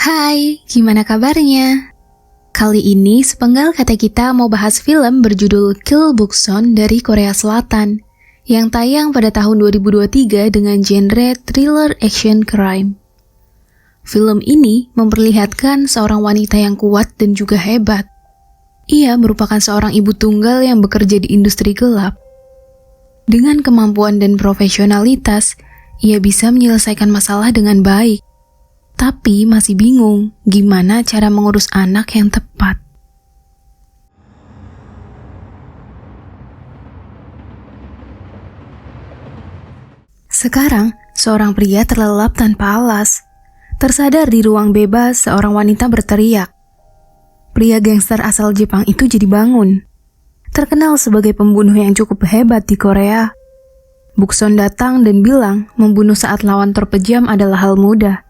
Hai, gimana kabarnya? Kali ini sepenggal kata kita mau bahas film berjudul Kill Boksun dari Korea Selatan yang tayang pada tahun 2023 dengan genre thriller action crime. Film ini memperlihatkan seorang wanita yang kuat dan juga hebat. Ia merupakan seorang ibu tunggal yang bekerja di industri gelap. Dengan kemampuan dan profesionalitas, ia bisa menyelesaikan masalah dengan baik. Tapi masih bingung gimana cara mengurus anak yang tepat. Sekarang, seorang pria terlelap tanpa alas. Tersadar di ruang bebas, seorang wanita berteriak. Pria gangster asal Jepang itu jadi bangun. Terkenal sebagai pembunuh yang cukup hebat di Korea. Boksun datang dan bilang membunuh saat lawan terpejam adalah hal mudah.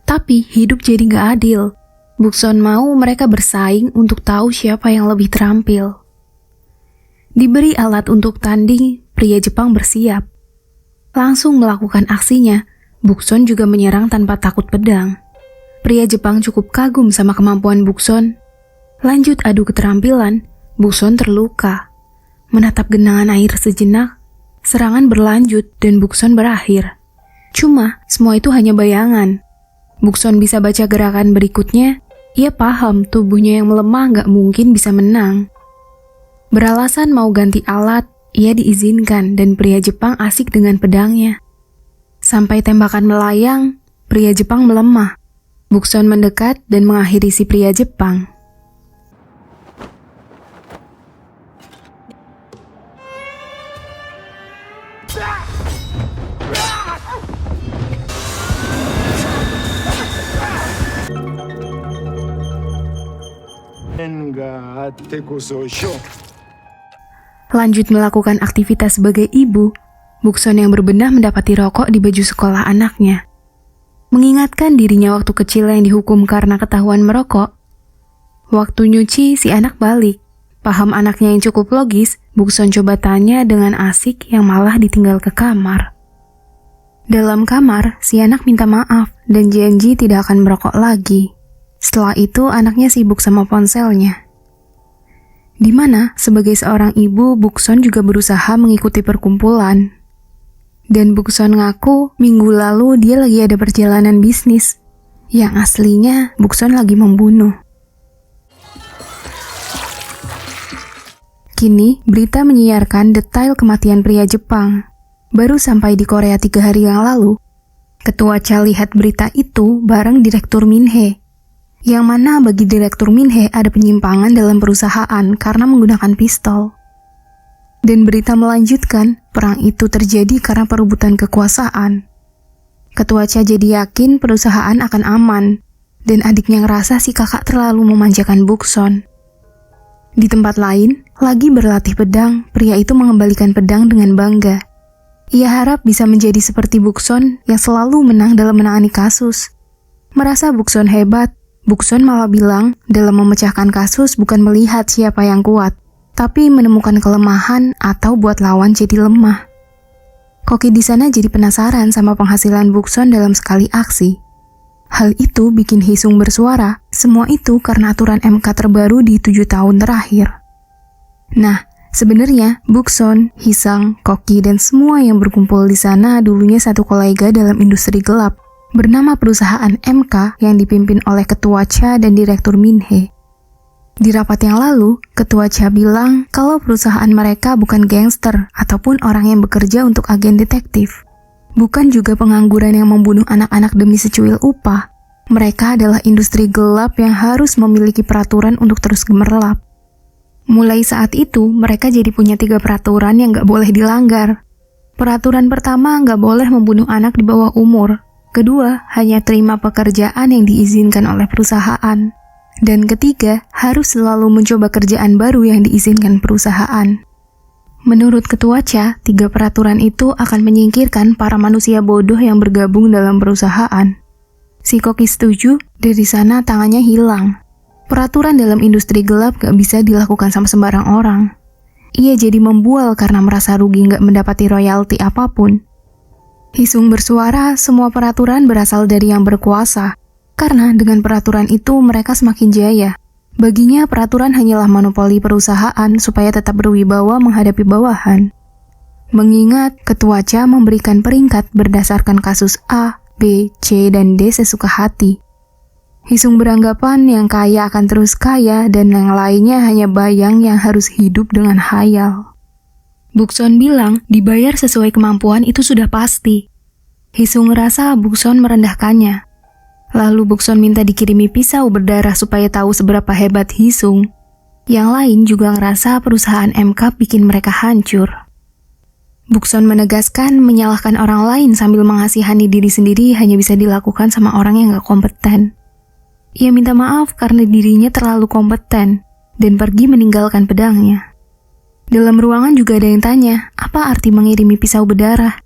Tapi hidup jadi gak adil. Boksun mau mereka bersaing untuk tahu siapa yang lebih terampil. Diberi alat untuk tanding, pria Jepang bersiap. Langsung melakukan aksinya, Boksun juga menyerang tanpa takut pedang. Pria Jepang cukup kagum sama kemampuan Boksun. Lanjut adu keterampilan, Boksun terluka. Menatap genangan air sejenak, serangan berlanjut dan Boksun berakhir. Cuma, semua itu hanya bayangan. Boksun bisa baca gerakan berikutnya, ia paham tubuhnya yang melemah gak mungkin bisa menang. Beralasan mau ganti alat, ia diizinkan dan pria Jepang asik dengan pedangnya. Sampai tembakan melayang, pria Jepang melemah. Boksun mendekat dan mengakhiri si pria Jepang. Lanjut melakukan aktivitas sebagai ibu, Boksun yang berbenah mendapati rokok di baju sekolah anaknya. Mengingatkan dirinya waktu kecil yang dihukum karena ketahuan merokok. Waktu nyuci, si anak balik. Paham anaknya yang cukup logis, Boksun coba tanya dengan asik yang malah ditinggal ke kamar. Dalam kamar, si anak minta maaf dan janji tidak akan merokok lagi. Setelah itu, anaknya sibuk sama ponselnya. Di mana, sebagai seorang ibu, Boksun juga berusaha mengikuti perkumpulan. Dan Boksun ngaku, minggu lalu dia lagi ada perjalanan bisnis. Yang aslinya, Boksun lagi membunuh. Kini, berita menyiarkan detail kematian pria Jepang. Baru sampai di Korea 3 hari yang lalu. Ketua Cha lihat berita itu bareng Direktur Min-hee. Yang mana bagi Direktur Min-hee ada penyimpangan dalam perusahaan karena menggunakan pistol. Dan berita melanjutkan, perang itu terjadi karena perebutan kekuasaan. Ketua Cha jadi yakin perusahaan akan aman, dan adiknya ngerasa si kakak terlalu memanjakan Boksun. Di tempat lain, lagi berlatih pedang, pria itu mengembalikan pedang dengan bangga. Ia harap bisa menjadi seperti Boksun yang selalu menang dalam menangani kasus. Merasa Boksun hebat, Boksun malah bilang dalam memecahkan kasus bukan melihat siapa yang kuat, tapi menemukan kelemahan atau buat lawan jadi lemah. Koki di sana jadi penasaran sama penghasilan Boksun dalam sekali aksi. Hal itu bikin Hisung bersuara, semua itu karena aturan MK terbaru di 7 tahun terakhir. Nah, sebenarnya Boksun, Hisung, Koki, dan semua yang berkumpul di sana dulunya satu kolega dalam industri gelap. Bernama perusahaan MK yang dipimpin oleh Ketua Cha dan Direktur Min-hee. Di rapat yang lalu, Ketua Cha bilang kalau perusahaan mereka bukan gangster ataupun orang yang bekerja untuk agen detektif. Bukan juga pengangguran yang membunuh anak-anak demi secuil upah. Mereka adalah industri gelap yang harus memiliki peraturan untuk terus gemerlap. Mulai saat itu, mereka jadi punya 3 peraturan yang gak boleh dilanggar. Peraturan pertama, gak boleh membunuh anak di bawah umur. Kedua, hanya terima pekerjaan yang diizinkan oleh perusahaan. Dan ketiga, harus selalu mencoba kerjaan baru yang diizinkan perusahaan. Menurut Ketua Cha, 3 peraturan itu akan menyingkirkan para manusia bodoh yang bergabung dalam perusahaan. Si Koki setuju, dari sana tangannya hilang. Peraturan dalam industri gelap gak bisa dilakukan sama sembarang orang. Ia jadi membual karena merasa rugi gak mendapati royalti apapun. Hisung bersuara, semua peraturan berasal dari yang berkuasa. Karena dengan peraturan itu mereka semakin jaya. Baginya peraturan hanyalah monopoli perusahaan supaya tetap berwibawa menghadapi bawahan. Mengingat Ketua Cha memberikan peringkat berdasarkan kasus A, B, C, dan D sesuka hati. Hisung beranggapan yang kaya akan terus kaya dan yang lainnya hanya bayang yang harus hidup dengan hayal. Bukson bilang dibayar sesuai kemampuan itu sudah pasti. Hisung ngerasa Bukson merendahkannya. Lalu Bukson minta dikirimi pisau berdarah supaya tahu seberapa hebat Hisung. Yang lain juga ngerasa perusahaan MK bikin mereka hancur. Bukson menegaskan menyalahkan orang lain sambil mengasihani diri sendiri hanya bisa dilakukan sama orang yang gak kompeten. Ia minta maaf karena dirinya terlalu kompeten dan pergi meninggalkan pedangnya. Dalam ruangan juga ada yang tanya, apa arti mengirimi pisau berdarah?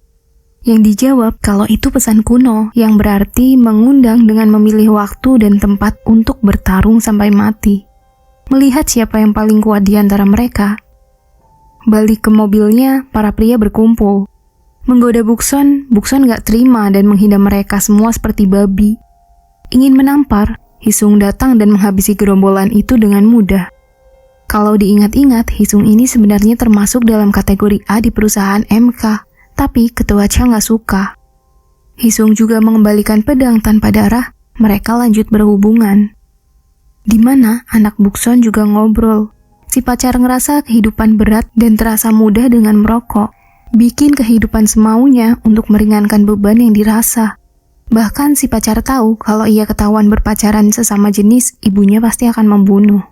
Yang dijawab kalau itu pesan kuno yang berarti mengundang dengan memilih waktu dan tempat untuk bertarung sampai mati. Melihat siapa yang paling kuat di antara mereka. Balik ke mobilnya, para pria berkumpul. Menggoda Bukson gak terima dan menghina mereka semua seperti babi. Ingin menampar, Hisung datang dan menghabisi gerombolan itu dengan mudah. Kalau diingat-ingat, Hisung ini sebenarnya termasuk dalam kategori A di perusahaan MK. Tapi Ketua Cha nggak suka. Hisung juga mengembalikan pedang tanpa darah, mereka lanjut berhubungan. Di mana anak Bukson juga ngobrol. Si pacar ngerasa kehidupan berat dan terasa mudah dengan merokok. Bikin kehidupan semaunya untuk meringankan beban yang dirasa. Bahkan si pacar tahu kalau ia ketahuan berpacaran sesama jenis, ibunya pasti akan membunuh.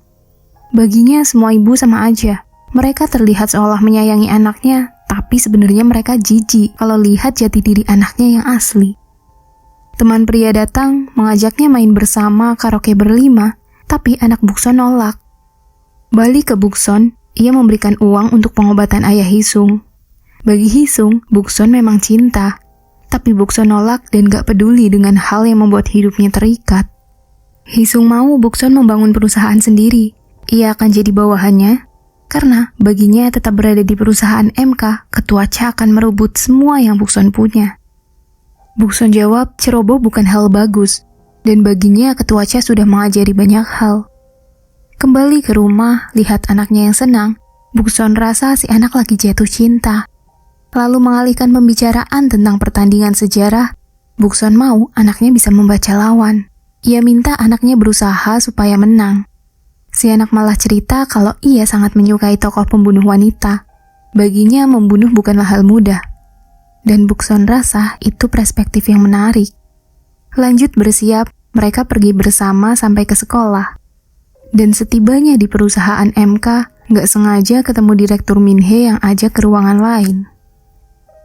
Baginya semua ibu sama aja. Mereka terlihat seolah menyayangi anaknya, tapi sebenarnya mereka jijik kalau lihat jati diri anaknya yang asli. Teman pria datang, mengajaknya main bersama karaoke berlima, tapi anak Bukson nolak. Balik ke Bukson, ia memberikan uang untuk pengobatan ayah Hisung. Bagi Hisung, Bukson memang cinta, tapi Bukson nolak dan gak peduli dengan hal yang membuat hidupnya terikat. Hisung mau Bukson membangun perusahaan sendiri, ia akan jadi bawahannya. Karena baginya tetap berada di perusahaan MK, Ketua Cha akan merebut semua yang Bukson punya. Bukson jawab ceroboh bukan hal bagus, dan baginya Ketua Cha sudah mengajari banyak hal. Kembali ke rumah, lihat anaknya yang senang, Bukson rasa si anak lagi jatuh cinta. Lalu mengalihkan pembicaraan tentang pertandingan sejarah, Bukson mau anaknya bisa membaca lawan. Ia minta anaknya berusaha supaya menang. Si anak malah cerita kalau ia sangat menyukai tokoh pembunuh wanita. Baginya membunuh bukanlah hal mudah. Dan Bukson rasa itu perspektif yang menarik. Lanjut bersiap, mereka pergi bersama sampai ke sekolah. Dan setibanya di perusahaan MK, gak sengaja ketemu Direktur Minhe yang ajak ke ruangan lain.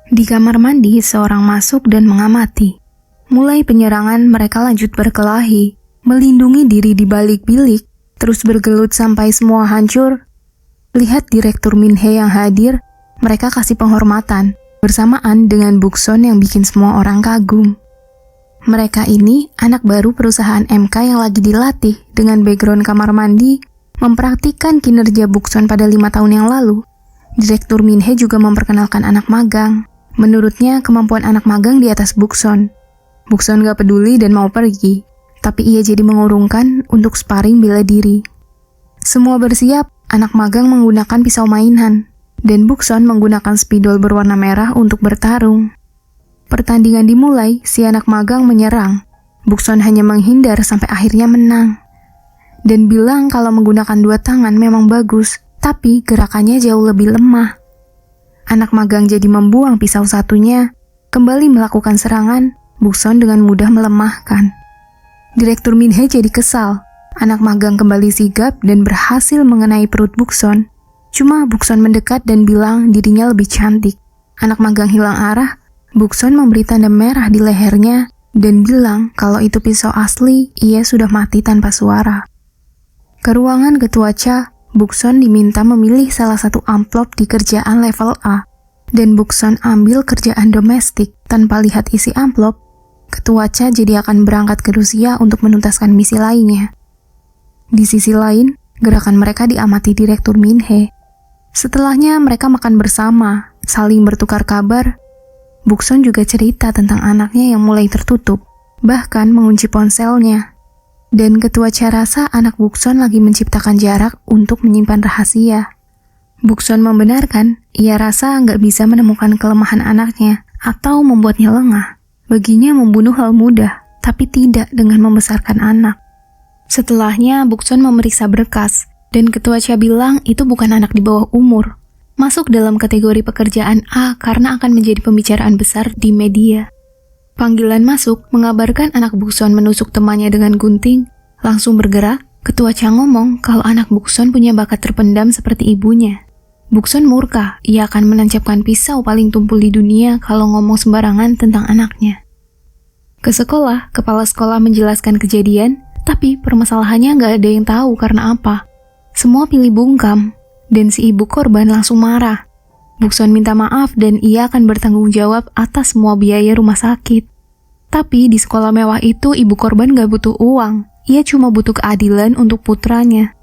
Di kamar mandi, seorang masuk dan mengamati. Mulai penyerangan, mereka lanjut berkelahi, melindungi diri di balik bilik, terus bergelut sampai semua hancur. Lihat Direktur Minhe yang hadir, mereka kasih penghormatan, bersamaan dengan Bukson yang bikin semua orang kagum. Mereka ini anak baru perusahaan MK yang lagi dilatih dengan background kamar mandi, mempraktikkan kinerja Bukson pada 5 tahun yang lalu. Direktur Minhe juga memperkenalkan anak magang. Menurutnya kemampuan anak magang di atas Bukson. Bukson gak peduli dan mau pergi. Tapi ia jadi mengurungkan untuk sparring bela diri. Semua bersiap, anak magang menggunakan pisau mainan, dan Bukson menggunakan spidol berwarna merah untuk bertarung. Pertandingan dimulai, si anak magang menyerang. Bukson hanya menghindar sampai akhirnya menang. Dan bilang kalau menggunakan 2 tangan memang bagus, tapi gerakannya jauh lebih lemah. Anak magang jadi membuang pisau satunya, kembali melakukan serangan, Bukson dengan mudah melemahkan. Direktur Minhe jadi kesal. Anak magang kembali sigap dan berhasil mengenai perut Bukson. Cuma Bukson mendekat dan bilang dirinya lebih cantik. Anak magang hilang arah. Bukson memberi tanda merah di lehernya dan bilang kalau itu pisau asli, ia sudah mati tanpa suara. Ke ruangan Ketua Cha, Bukson diminta memilih salah satu amplop di kerjaan level A. Dan Bukson ambil kerjaan domestik tanpa lihat isi amplop. Ketua Cha jadi akan berangkat ke Rusia untuk menuntaskan misi lainnya. Di sisi lain, gerakan mereka diamati Direktur Minhe. Setelahnya mereka makan bersama, saling bertukar kabar. Bukson juga cerita tentang anaknya yang mulai tertutup, bahkan mengunci ponselnya. Dan Ketua Cha rasa anak Bukson lagi menciptakan jarak untuk menyimpan rahasia. Bukson membenarkan, ia rasa nggak bisa menemukan kelemahan anaknya atau membuatnya lengah. Baginya membunuh hal mudah, tapi tidak dengan membesarkan anak. Setelahnya, Bukson memeriksa berkas, dan Ketua Cha bilang itu bukan anak di bawah umur. Masuk dalam kategori pekerjaan A karena akan menjadi pembicaraan besar di media. Panggilan masuk mengabarkan anak Bukson menusuk temannya dengan gunting. Langsung bergerak, Ketua Cha ngomong kalau anak Bukson punya bakat terpendam seperti ibunya. Bukson murka, ia akan menancapkan pisau paling tumpul di dunia kalau ngomong sembarangan tentang anaknya. Ke sekolah, kepala sekolah menjelaskan kejadian, tapi permasalahannya nggak ada yang tahu karena apa. Semua pilih bungkam, dan si ibu korban langsung marah. Bukson minta maaf dan ia akan bertanggung jawab atas semua biaya rumah sakit. Tapi di sekolah mewah itu ibu korban gak butuh uang, ia cuma butuh keadilan untuk putranya.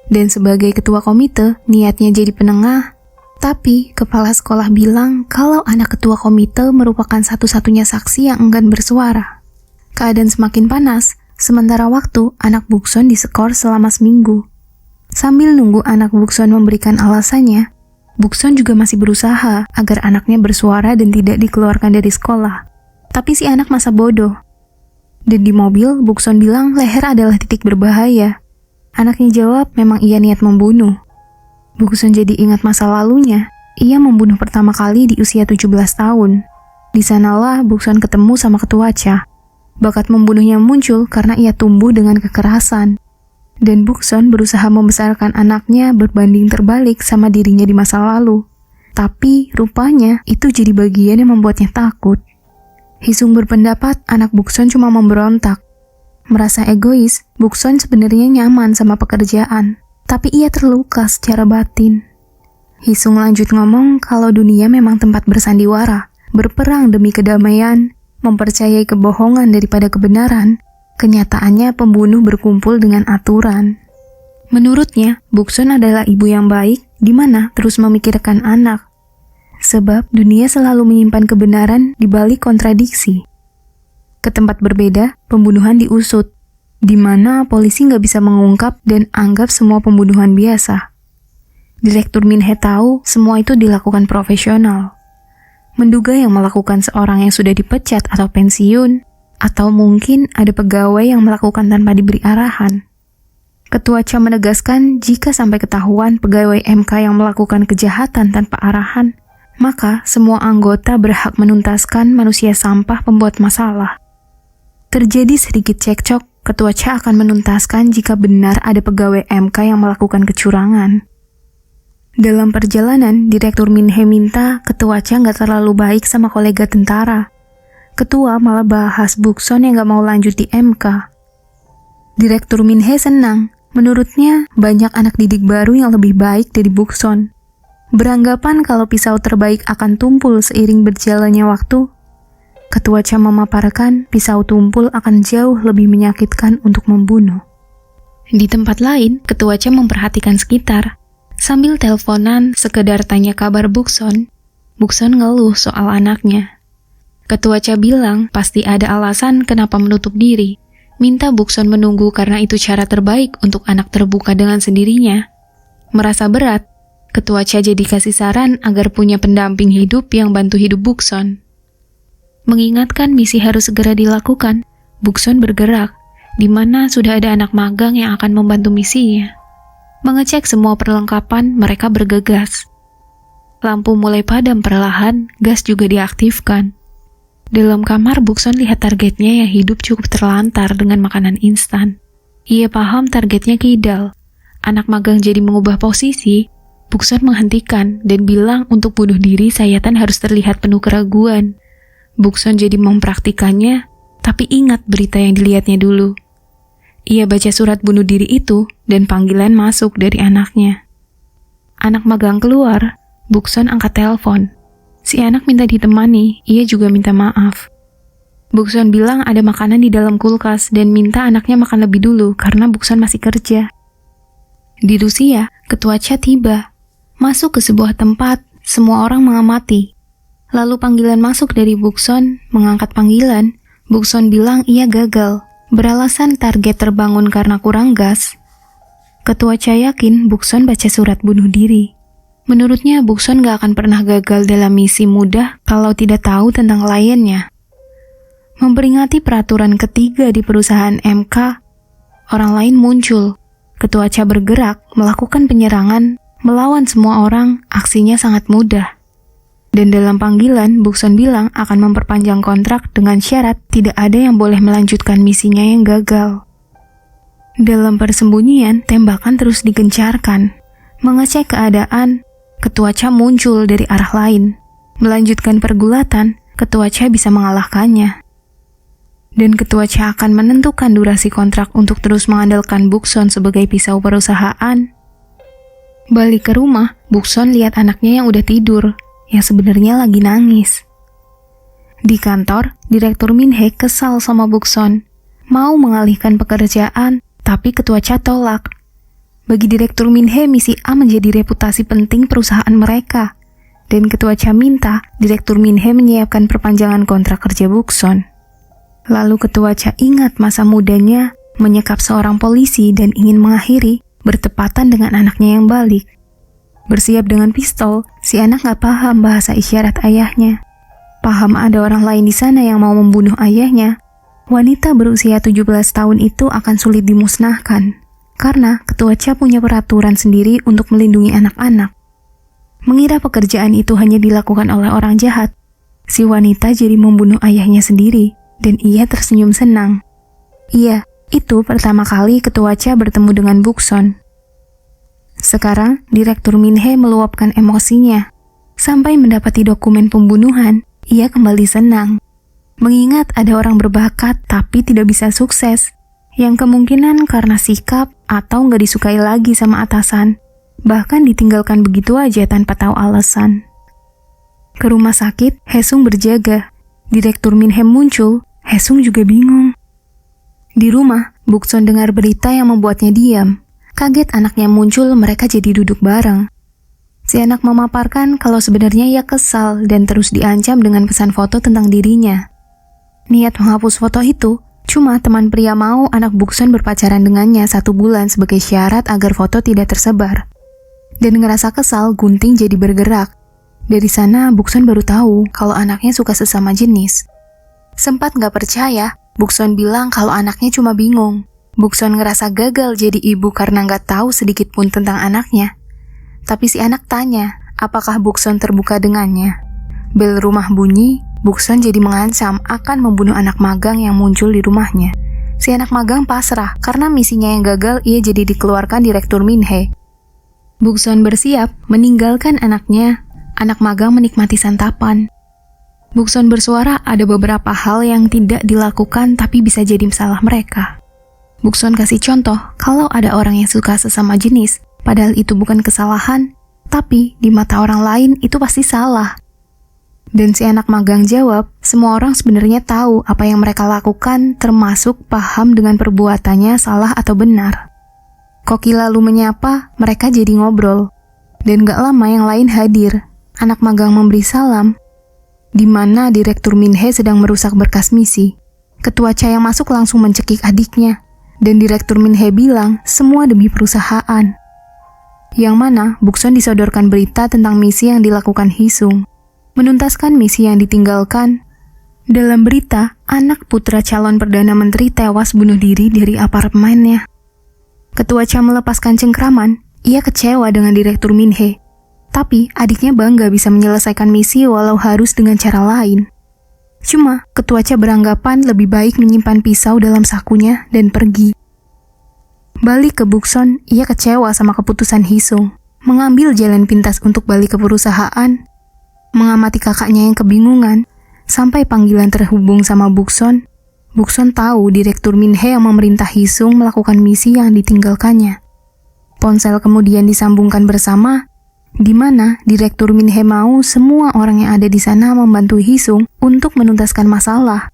Dan sebagai ketua komite, niatnya jadi penengah. Tapi kepala sekolah bilang kalau anak ketua komite merupakan satu-satunya saksi yang enggan bersuara. Keadaan semakin panas, sementara waktu anak Bukson disekor selama seminggu. Sambil nunggu anak Bukson memberikan alasannya, Bukson juga masih berusaha agar anaknya bersuara dan tidak dikeluarkan dari sekolah. Tapi si anak masa bodoh. Dan di mobil, Bukson bilang leher adalah titik berbahaya. Anaknya jawab memang ia niat membunuh. Bukson jadi ingat masa lalunya. Ia membunuh pertama kali di usia 17 tahun. Di sanalah Bukson ketemu sama Ketua Cha. Bakat membunuhnya muncul karena ia tumbuh dengan kekerasan. Dan Bukson berusaha membesarkan anaknya berbanding terbalik sama dirinya di masa lalu. Tapi rupanya itu jadi bagian yang membuatnya takut. Hisung berpendapat anak Bukson cuma memberontak. Merasa egois, Bukson sebenarnya nyaman sama pekerjaan, tapi ia terluka secara batin. Hisung lanjut ngomong kalau dunia memang tempat bersandiwara, berperang demi kedamaian, mempercayai kebohongan daripada kebenaran. Kenyataannya pembunuh berkumpul dengan aturan. Menurutnya, Bukson adalah ibu yang baik, di mana terus memikirkan anak. Sebab dunia selalu menyimpan kebenaran di balik kontradiksi. Ke tempat berbeda, pembunuhan diusut, di mana polisi nggak bisa mengungkap dan anggap semua pembunuhan biasa. Direktur Min-hee tahu semua itu dilakukan profesional. Menduga yang melakukan seorang yang sudah dipecat atau pensiun, atau mungkin ada pegawai yang melakukan tanpa diberi arahan. Ketua Cha menegaskan jika sampai ketahuan pegawai MK yang melakukan kejahatan tanpa arahan, maka semua anggota berhak menuntaskan manusia sampah pembuat masalah. Terjadi sedikit cekcok, Ketua Cha akan menuntaskan jika benar ada pegawai MK yang melakukan kecurangan. Dalam perjalanan, Direktur Min-hee minta Ketua Cha nggak terlalu baik sama kolega tentara. Ketua malah bahas Bukson yang gak mau lanjut di MK. Direktur Min-hee senang. Menurutnya, banyak anak didik baru yang lebih baik dari Bukson. Beranggapan kalau pisau terbaik akan tumpul seiring berjalannya waktu, Ketua Cha memaparkan pisau tumpul akan jauh lebih menyakitkan untuk membunuh. Di tempat lain, Ketua Cha memperhatikan sekitar. Sambil teleponan sekedar tanya kabar Bukson, Bukson ngeluh soal anaknya. Ketua Cha bilang pasti ada alasan kenapa menutup diri. Minta Bukson menunggu karena itu cara terbaik untuk anak terbuka dengan sendirinya. Merasa berat, Ketua Cha jadi kasih saran agar punya pendamping hidup yang bantu hidup Bukson. Mengingatkan misi harus segera dilakukan, Bukson bergerak, di mana sudah ada anak magang yang akan membantu misinya. Mengecek semua perlengkapan, mereka bergegas. Lampu mulai padam perlahan, gas juga diaktifkan. Dalam kamar, Bukson lihat targetnya yang hidup cukup terlantar dengan makanan instan. Ia paham targetnya kidal. Anak magang jadi mengubah posisi. Bukson menghentikan dan bilang untuk bunuh diri sayatan harus terlihat penuh keraguan. Bukson jadi mempraktikannya, tapi ingat berita yang dilihatnya dulu. Ia baca surat bunuh diri itu dan panggilan masuk dari anaknya. Anak magang keluar, Bukson angkat telepon. Si anak minta ditemani, ia juga minta maaf. Bukson bilang ada makanan di dalam kulkas dan minta anaknya makan lebih dulu karena Bukson masih kerja. Di Rusia, Ketua Cha tiba. Masuk ke sebuah tempat, semua orang mengamati. Lalu panggilan masuk dari Bukson, mengangkat panggilan. Bukson bilang ia gagal. Beralasan target terbangun karena kurang gas, Ketua Cha yakin Bukson baca surat bunuh diri. Menurutnya, Bukson gak akan pernah gagal dalam misi mudah kalau tidak tahu tentang kliennya. Memperingati peraturan ketiga di perusahaan MK, orang lain muncul. Ketua Cha bergerak, melakukan penyerangan, melawan semua orang, aksinya sangat mudah. Dan dalam panggilan, Bukson bilang akan memperpanjang kontrak dengan syarat tidak ada yang boleh melanjutkan misinya yang gagal. Dalam persembunyian, tembakan terus digencarkan. Mengecek keadaan, Ketua Cha muncul dari arah lain. Melanjutkan pergulatan, Ketua Cha bisa mengalahkannya. Dan Ketua Cha akan menentukan durasi kontrak untuk terus mengandalkan Bukson sebagai pisau perusahaan. Balik ke rumah, Bukson lihat anaknya yang udah tidur, yang sebenarnya lagi nangis. Di kantor, Direktur Min-hee kesal sama Bukson, mau mengalihkan pekerjaan, tapi Ketua Cha tolak. Bagi Direktur Min-hee, misi A menjadi reputasi penting perusahaan mereka, dan Ketua Cha minta Direktur Min-hee menyiapkan perpanjangan kontrak kerja Bukson. Lalu Ketua Cha ingat masa mudanya menyekap seorang polisi dan ingin mengakhiri bertepatan dengan anaknya yang balik. Bersiap dengan pistol, si anak gak paham bahasa isyarat ayahnya. Paham ada orang lain di sana yang mau membunuh ayahnya. Wanita berusia 17 tahun itu akan sulit dimusnahkan, karena Ketua Cha punya peraturan sendiri untuk melindungi anak-anak. Mengira pekerjaan itu hanya dilakukan oleh orang jahat, si wanita jadi membunuh ayahnya sendiri, dan ia tersenyum senang. Iya, itu pertama kali Ketua Cha bertemu dengan Bukson. Sekarang, Direktur Min-hee meluapkan emosinya. Sampai mendapati dokumen pembunuhan, ia kembali senang. Mengingat ada orang berbakat tapi tidak bisa sukses, yang kemungkinan karena sikap atau nggak disukai lagi sama atasan, bahkan ditinggalkan begitu aja tanpa tahu alasan. Ke rumah sakit, Haesung berjaga. Direktur Min-hee muncul, Haesung juga bingung. Di rumah, Bukson dengar berita yang membuatnya diam. Kaget anaknya muncul, mereka jadi duduk bareng. Si anak memaparkan kalau sebenarnya ia kesal dan terus diancam dengan pesan foto tentang dirinya. Niat menghapus foto itu, cuma teman pria mau anak Bukson berpacaran dengannya 1 bulan sebagai syarat agar foto tidak tersebar. Dan ngerasa kesal, gunting jadi bergerak. Dari sana, Bukson baru tahu kalau anaknya suka sesama jenis. Sempat gak percaya, Bukson bilang kalau anaknya cuma bingung. Bukson ngerasa gagal jadi ibu karena gak tahu sedikit pun tentang anaknya. Tapi si anak tanya, apakah Bukson terbuka dengannya. Bel rumah bunyi, Bukson jadi mengancam akan membunuh anak magang yang muncul di rumahnya. Si anak magang pasrah karena misinya yang gagal, ia jadi dikeluarkan Direktur Min-hee. Bukson bersiap meninggalkan anaknya. Anak magang menikmati santapan. Bukson bersuara ada beberapa hal yang tidak dilakukan tapi bisa jadi salah mereka. Bukson kasih contoh kalau ada orang yang suka sesama jenis, padahal itu bukan kesalahan, tapi di mata orang lain itu pasti salah. Dan si anak magang jawab, semua orang sebenarnya tahu apa yang mereka lakukan, termasuk paham dengan perbuatannya salah atau benar. Koki lalu menyapa, mereka jadi ngobrol. Dan gak lama yang lain hadir. Anak magang memberi salam, di mana Direktur Min-hee sedang merusak berkas misi. Ketua Cha yang masuk langsung mencekik adiknya. Dan Direktur Min-hee bilang, semua demi perusahaan. Yang mana Bukson disodorkan berita tentang misi yang dilakukan Haesung. Menuntaskan misi yang ditinggalkan. Dalam berita, anak putra calon Perdana Menteri tewas bunuh diri dari apartemennya. Ketua Cha melepaskan cengkraman, ia kecewa dengan Direktur Min-hee. Tapi adiknya bangga bisa menyelesaikan misi walau harus dengan cara lain. Cuma, Ketua Cha beranggapan lebih baik menyimpan pisau dalam sakunya dan pergi. Balik ke Bukson, ia kecewa sama keputusan Haesung. Mengambil jalan pintas untuk balik ke perusahaan. Mengamati kakaknya yang kebingungan, sampai panggilan terhubung sama Bukson. Bukson tahu Direktur Min-hee yang memerintah Haesung melakukan misi yang ditinggalkannya. Ponsel kemudian disambungkan bersama, di mana Direktur Min-hee mau semua orang yang ada di sana membantu Haesung untuk menuntaskan masalah,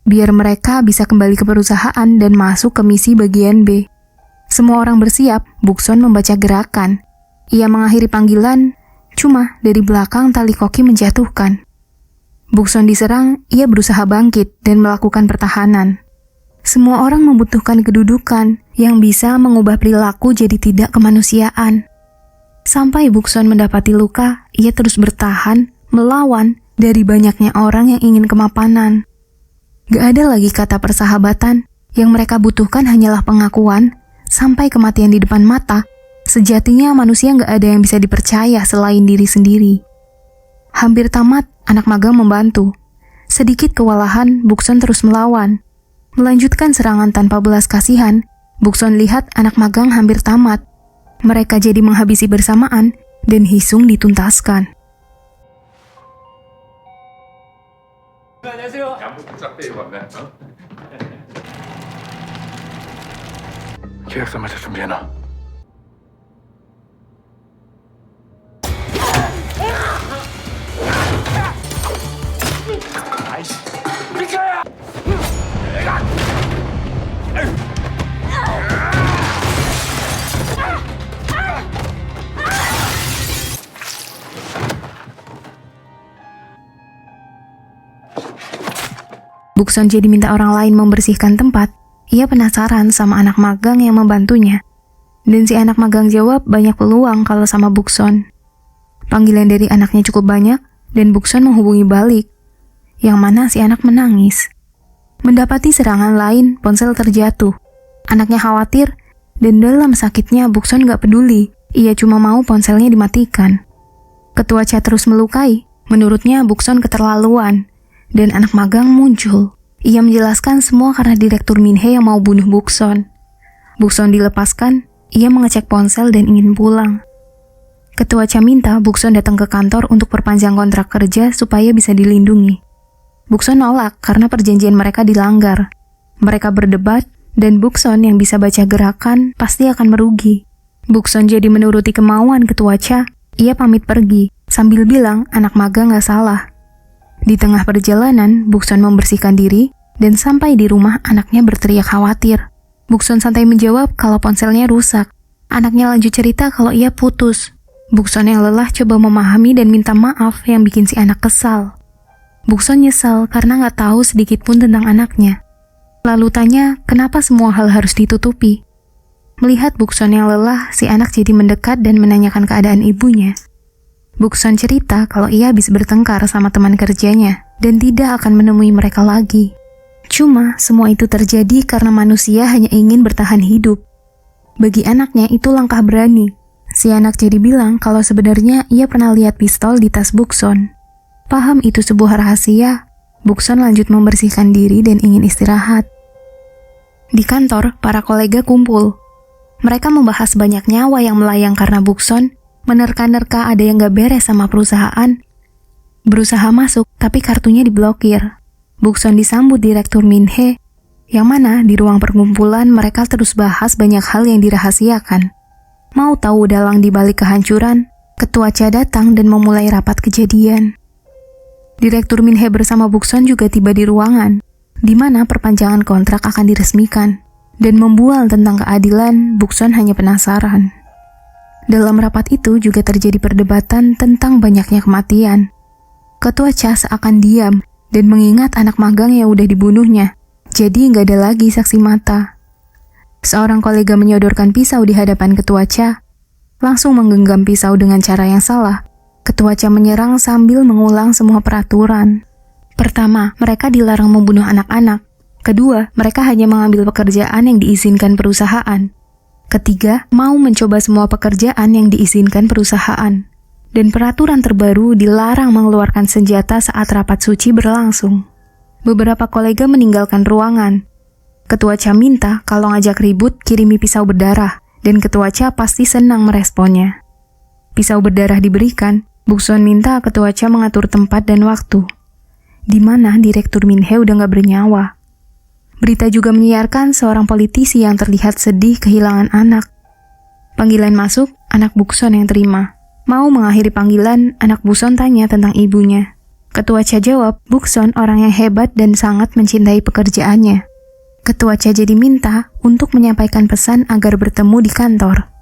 biar mereka bisa kembali ke perusahaan dan masuk ke misi bagian B. Semua orang bersiap, Bukson membaca gerakan. Ia mengakhiri panggilan, cuma dari belakang tali koki menjatuhkan. Bukson diserang, ia berusaha bangkit dan melakukan pertahanan. Semua orang membutuhkan kedudukan yang bisa mengubah perilaku jadi tidak kemanusiaan. Sampai Bukson mendapati luka, ia terus bertahan, melawan dari banyaknya orang yang ingin kemapanan. Gak ada lagi kata persahabatan, yang mereka butuhkan hanyalah pengakuan, sampai kematian di depan mata. Sejatinya manusia gak ada yang bisa dipercaya selain diri sendiri. Hampir tamat, anak magang membantu. Sedikit kewalahan, Bukson terus melawan. Melanjutkan serangan tanpa belas kasihan, Bukson lihat anak magang hampir tamat. Mereka jadi menghabisi bersamaan dan Hisung dituntaskan. 계약서 마저 준비해놔. 아이씨, 비켜야! Bukson jadi minta orang lain membersihkan tempat. Ia penasaran sama anak magang yang membantunya. Dan si anak magang jawab banyak peluang kalau sama Bukson. Panggilan dari anaknya cukup banyak dan Bukson menghubungi balik. Yang mana si anak menangis. Mendapati serangan lain, ponsel terjatuh. Anaknya khawatir dan dalam sakitnya Bukson gak peduli. Ia cuma mau ponselnya dimatikan. Ketua Cha terus melukai. Menurutnya Bukson keterlaluan. Dan anak magang muncul. Ia menjelaskan semua karena Direktur Min-hee yang mau bunuh Bukson. Bukson dilepaskan, ia mengecek ponsel dan ingin pulang. Ketua Cha minta Bukson datang ke kantor untuk perpanjang kontrak kerja supaya bisa dilindungi. Bukson nolak karena perjanjian mereka dilanggar. Mereka berdebat dan Bukson yang bisa baca gerakan pasti akan merugi. Bukson jadi menuruti kemauan Ketua Cha. Ia pamit pergi sambil bilang anak magang gak salah. Di tengah perjalanan, Bukson membersihkan diri dan sampai di rumah anaknya berteriak khawatir. Bukson santai menjawab kalau ponselnya rusak. Anaknya lanjut cerita kalau ia putus. Bukson yang lelah coba memahami dan minta maaf yang bikin si anak kesal. Bukson nyesal karena gak tahu sedikit pun tentang anaknya. Lalu tanya kenapa semua hal harus ditutupi. Melihat Bukson yang lelah, si anak jadi mendekat dan menanyakan keadaan ibunya. Bukson cerita kalau ia habis bertengkar sama teman kerjanya dan tidak akan menemui mereka lagi. Cuma semua itu terjadi karena manusia hanya ingin bertahan hidup. Bagi anaknya itu langkah berani. Si anak jadi bilang kalau sebenarnya ia pernah lihat pistol di tas Bukson. Paham itu sebuah rahasia, Bukson lanjut membersihkan diri dan ingin istirahat. Di kantor, para kolega kumpul. Mereka membahas banyak nyawa yang melayang karena Bukson menerka-nerka ada yang gak beres sama perusahaan. Berusaha masuk, tapi kartunya diblokir. Bukson disambut Direktur Min-hee, yang mana di ruang perkumpulan mereka terus bahas banyak hal yang dirahasiakan. Mau tahu dalang di balik kehancuran, Ketua Cha datang dan memulai rapat kejadian. Direktur Min-hee bersama Bukson juga tiba di ruangan, di mana perpanjangan kontrak akan diresmikan. Dan membual tentang keadilan, Bukson hanya penasaran. Dalam rapat itu juga terjadi perdebatan tentang banyaknya kematian. Ketua Cha seakan diam dan mengingat anak magang yang udah dibunuhnya, jadi nggak ada lagi saksi mata. Seorang kolega menyodorkan pisau di hadapan Ketua Cha, langsung menggenggam pisau dengan cara yang salah. Ketua Cha menyerang sambil mengulang semua peraturan. Pertama, mereka dilarang membunuh anak-anak. Kedua, mereka hanya mengambil pekerjaan yang diizinkan perusahaan. Ketiga, mau mencoba semua pekerjaan yang diizinkan perusahaan. Dan peraturan terbaru dilarang mengeluarkan senjata saat rapat suci berlangsung. Beberapa kolega meninggalkan ruangan. Ketua Cha minta kalau ngajak ribut kirimi pisau berdarah, dan Ketua Cha pasti senang meresponnya. Pisau berdarah diberikan, Bukson minta Ketua Cha mengatur tempat dan waktu. Di mana Direktur Min-hee udah gak bernyawa. Berita juga menyiarkan seorang politisi yang terlihat sedih kehilangan anak. Panggilan masuk, anak Bukson yang terima. Mau mengakhiri panggilan, anak Bukson tanya tentang ibunya. Ketua Cha jawab, Bukson orang yang hebat dan sangat mencintai pekerjaannya. Ketua Cha jadi minta untuk menyampaikan pesan agar bertemu di kantor.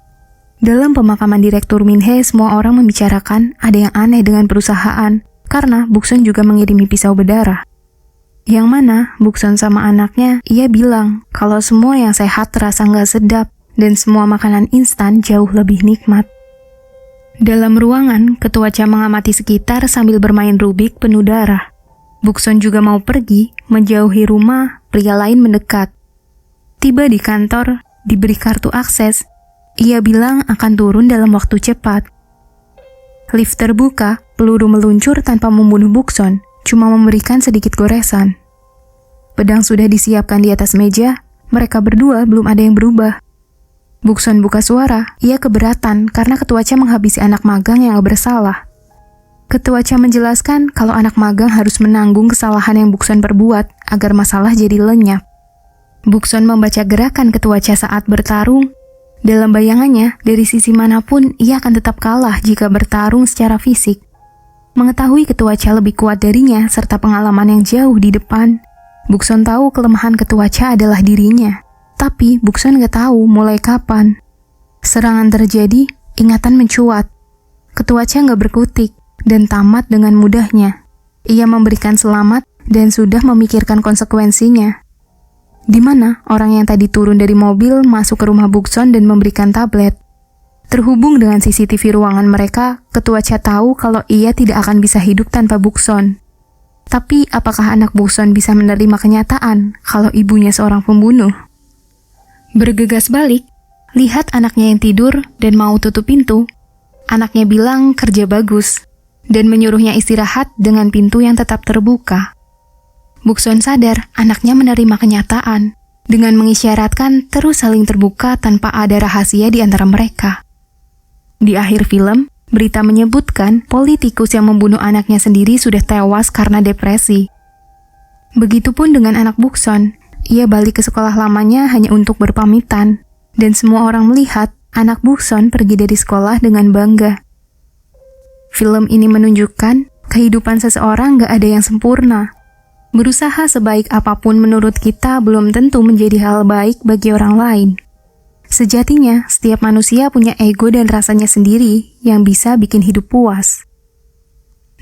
Dalam pemakaman Direktur Min-hee, semua orang membicarakan ada yang aneh dengan perusahaan, karena Bukson juga mengirimi pisau berdarah. Yang mana Bukson sama anaknya, ia bilang kalau semua yang sehat terasa nggak sedap dan semua makanan instan jauh lebih nikmat. Dalam ruangan, Ketua Cha mengamati sekitar sambil bermain Rubik penuh darah. Bukson juga mau pergi, menjauhi rumah, pria lain mendekat. Tiba di kantor, diberi kartu akses, ia bilang akan turun dalam waktu cepat. Lift terbuka, peluru meluncur tanpa membunuh Bukson, cuma memberikan sedikit goresan. Pedang sudah disiapkan di atas meja, mereka berdua belum ada yang berubah. Bukson buka suara, ia keberatan karena Ketua Cha menghabisi anak magang yang bersalah. Ketua Cha menjelaskan kalau anak magang harus menanggung kesalahan yang Bukson perbuat agar masalah jadi lenyap. Bukson membaca gerakan Ketua Cha saat bertarung. Dalam bayangannya, dari sisi manapun ia akan tetap kalah jika bertarung secara fisik. Mengetahui Ketua Cha lebih kuat darinya serta pengalaman yang jauh di depan, Bukson tahu kelemahan Ketua Cha adalah dirinya. Tapi Bukson gak tahu mulai kapan. Serangan terjadi, ingatan mencuat. Ketua Cha gak berkutik dan tamat dengan mudahnya. Ia memberikan selamat dan sudah memikirkan konsekuensinya. Di mana orang yang tadi turun dari mobil masuk ke rumah Bukson dan memberikan tablet. Terhubung dengan CCTV ruangan mereka, Ketua Cha tahu kalau ia tidak akan bisa hidup tanpa Bukson. Tapi apakah anak Bukson bisa menerima kenyataan kalau ibunya seorang pembunuh? Bergegas balik, lihat anaknya yang tidur dan mau tutup pintu. Anaknya bilang kerja bagus dan menyuruhnya istirahat dengan pintu yang tetap terbuka. Bukson sadar anaknya menerima kenyataan dengan mengisyaratkan terus saling terbuka tanpa ada rahasia di antara mereka. Di akhir film, berita menyebutkan politikus yang membunuh anaknya sendiri sudah tewas karena depresi. Begitupun dengan anak Bukson, ia balik ke sekolah lamanya hanya untuk berpamitan, dan semua orang melihat anak Bukson pergi dari sekolah dengan bangga. Film ini menunjukkan kehidupan seseorang gak ada yang sempurna. Berusaha sebaik apapun menurut kita belum tentu menjadi hal baik bagi orang lain. Sejatinya, setiap manusia punya ego dan rasanya sendiri yang bisa bikin hidup puas.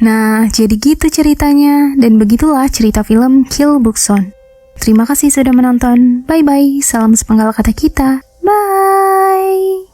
Nah, jadi gitu ceritanya, dan begitulah cerita film Kill Bukson. Terima kasih sudah menonton. Bye-bye, salam sepenggal kata kita. Bye!